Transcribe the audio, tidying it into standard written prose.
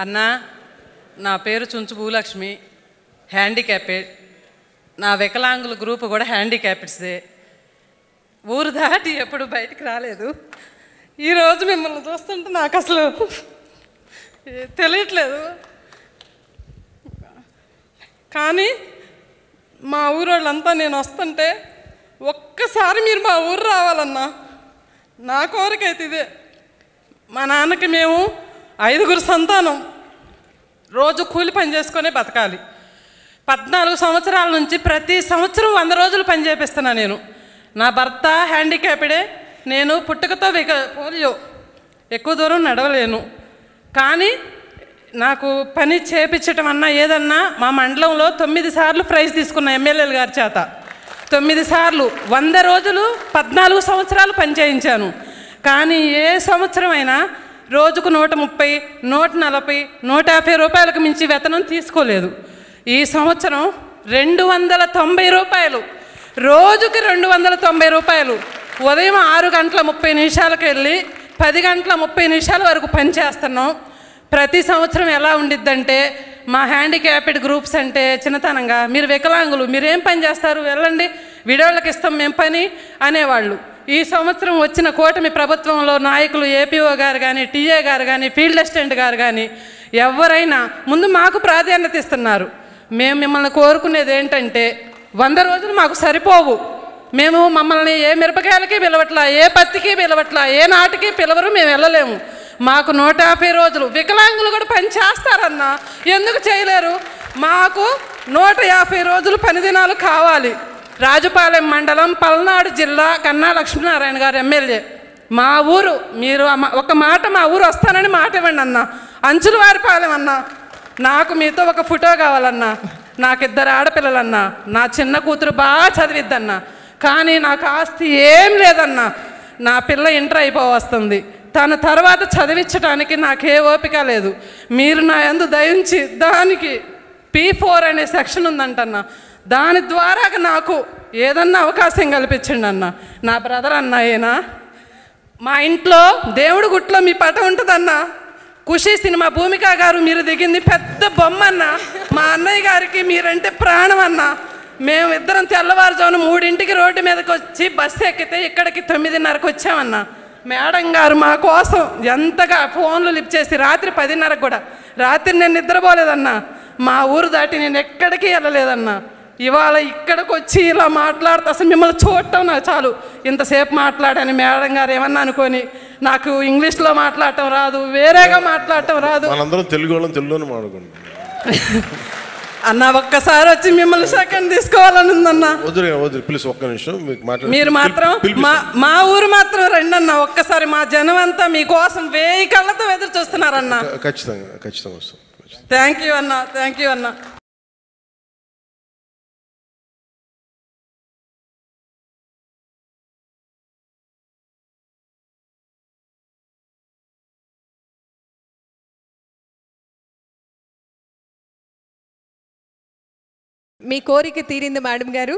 అన్న, నా పేరు చుంచు భూలక్ష్మి, హ్యాండిక్యాపెడ్. నా వికలాంగుల గ్రూపు కూడా హ్యాండిక్యాపెడ్స్దే. ఊరు దాటి ఎప్పుడు బయటికి రాలేదు. ఈరోజు మిమ్మల్ని చూస్తుంటే నాకు అసలు తెలియట్లేదు. కానీ మా ఊరోళ్ళంతా నేను వస్తుంటే ఒక్కసారి మీరు మా ఊరు రావాలన్నా. నా కోరికైతే ఇదే. మా నాన్నకి మేము 5 సంతానం, రోజు కూలి పని చేసుకునే బతకాలి. 14 సంవత్సరాల నుంచి ప్రతి సంవత్సరం 100 రోజులు పని చేపిస్తున్నా నేను. నా భర్త హ్యాండిక్యాప్డే, నేను పుట్టుకతో పోలియో, ఎక్కువ దూరం నడవలేను. కానీ నాకు పని చేపించటం అన్నా ఏదన్నా మా మండలంలో 9 సార్లు ప్రైజ్ తీసుకున్న ఎమ్మెల్యేల గారి చేత. 9 సార్లు 100 రోజులు 14 సంవత్సరాలు పని చేయించాను. కానీ ఏ సంవత్సరం అయినా రోజుకు 130, 140, 150 రూపాయలకు మించి వేతనం తీసుకోలేదు. ఈ సంవత్సరం 290 రూపాయలు, రోజుకి 290 రూపాయలు. ఉదయం 6:30 వెళ్ళి 10:30 వరకు పని చేస్తున్నాం. ప్రతి సంవత్సరం ఎలా ఉండిద్దంటే, మా హ్యాండిక్యాప్డ్ గ్రూప్స్ అంటే చిన్నతనంగా, మీరు వికలాంగులు మీరేం పని చేస్తారు, వెళ్ళండి విడోళ్ళకి ఇస్తాం మేము పని అనేవాళ్ళు. ఈ సంవత్సరం వచ్చిన కూటమి ప్రభుత్వంలో నాయకులు ఏపీఓ గారు కానీ, టీఏ గారు కానీ, ఫీల్డ్ అసిస్టెంట్ గారు కానీ ఎవరైనా ముందు మాకు ప్రాధాన్యత ఇస్తున్నారు. మేము మిమ్మల్ని కోరుకునేది ఏంటంటే, 100 రోజులు మాకు సరిపోవు. మేము మమ్మల్ని ఏ మిరపకాయలకి పిలవట్లా, ఏ పత్తికి పిలవట్లా, ఏ నాటికి పిలవరు, మేము వెళ్ళలేము. మాకు 150 రోజులు. వికలాంగులు కూడా పని చేస్తారన్నా, ఎందుకు చేయలేరు? మాకు 150 రోజులు పని దినాలు కావాలి. రాజుపాలెం మండలం, పల్నాడు జిల్లా, కన్నా లక్ష్మీనారాయణ గారు ఎమ్మెల్యే. మా ఊరు మీరు ఒక మాట, మా ఊరు వస్తానని మాట ఇవ్వండి అన్న. అంచులవారిపాలెం అన్నా, నాకు మీతో ఒక ఫోటో కావాలన్నా. నాకు 2 ఆడపిల్లలన్నా, నా చిన్న కూతురు బాగా చదివిద్దన్నా. కానీ నాకు ఆస్తి ఏం లేదన్నా. నా పిల్ల ఇంటర్ అయిపోవస్తుంది. తన తర్వాత చదివించడానికి నాకే ఓపిక లేదు. మీరు నా యందు దయించి దానికి P4 అనే సెక్షన్ ఉందంటన్నా, దాని ద్వారా నాకు ఏదన్నా అవకాశం కల్పించండి అన్న. నా బ్రదర్ అన్న ఏనా, మా ఇంట్లో దేవుడి గుట్లో మీ పట ఉంటుందన్నా. ఖుషి సినిమా భూమిక గారు మీరు దిగింది పెద్ద బొమ్మ అన్న. మా అన్నయ్య గారికి మీరంటే ప్రాణం అన్న. మేము ఇద్దరం తెల్లవారుజామున 3ంటికి రోడ్డు మీదకి వచ్చి బస్సు ఎక్కితే ఇక్కడికి 9:30కి వచ్చామన్నా. మేడం గారు మా కోసం ఎంతగా ఫోన్లు లిఫ్ట్ చేసి రాత్రి 10:30 కూడా, రాత్రి నేను నిద్రపోలేదన్నా. మా ఊరు దాటి నేను ఎక్కడికి వెళ్ళలేదన్నా. ఇవాళ ఇక్కడికి వచ్చి ఇలా మాట్లాడుతూ అసలు మిమ్మల్ని చూడటం నాకు చాలు. ఇంతసేపు మాట్లాడాను మేడం గారు ఏమన్నా అనుకొని. నాకు ఇంగ్లీష్లో మాట్లాడటం రాదు, వేరేగా మాట్లాడటం రాదు. మనందరం తెలుగులోనే మాట్లాడుకుంటాం అన్న. ఒక్కసారి వచ్చి మిమ్మల్ని సెకండ్ తీసుకోవాలని ఉందన్నా. ప్లీజ్ ఒక్క నిమిషం. మీరు మాత్రం మా ఊరు మాత్రం రండి అన్న. ఒక్కసారి మా జనం అంతా మీకోసం 1000 కళ్ళతో ఎదురు చూస్తున్నారన్న. ఖచ్చితంగా వస్తాం. థ్యాంక్ యూ అన్న, థ్యాంక్ యూ అన్న. మీ కోరిక తీరింది మేడం గారు.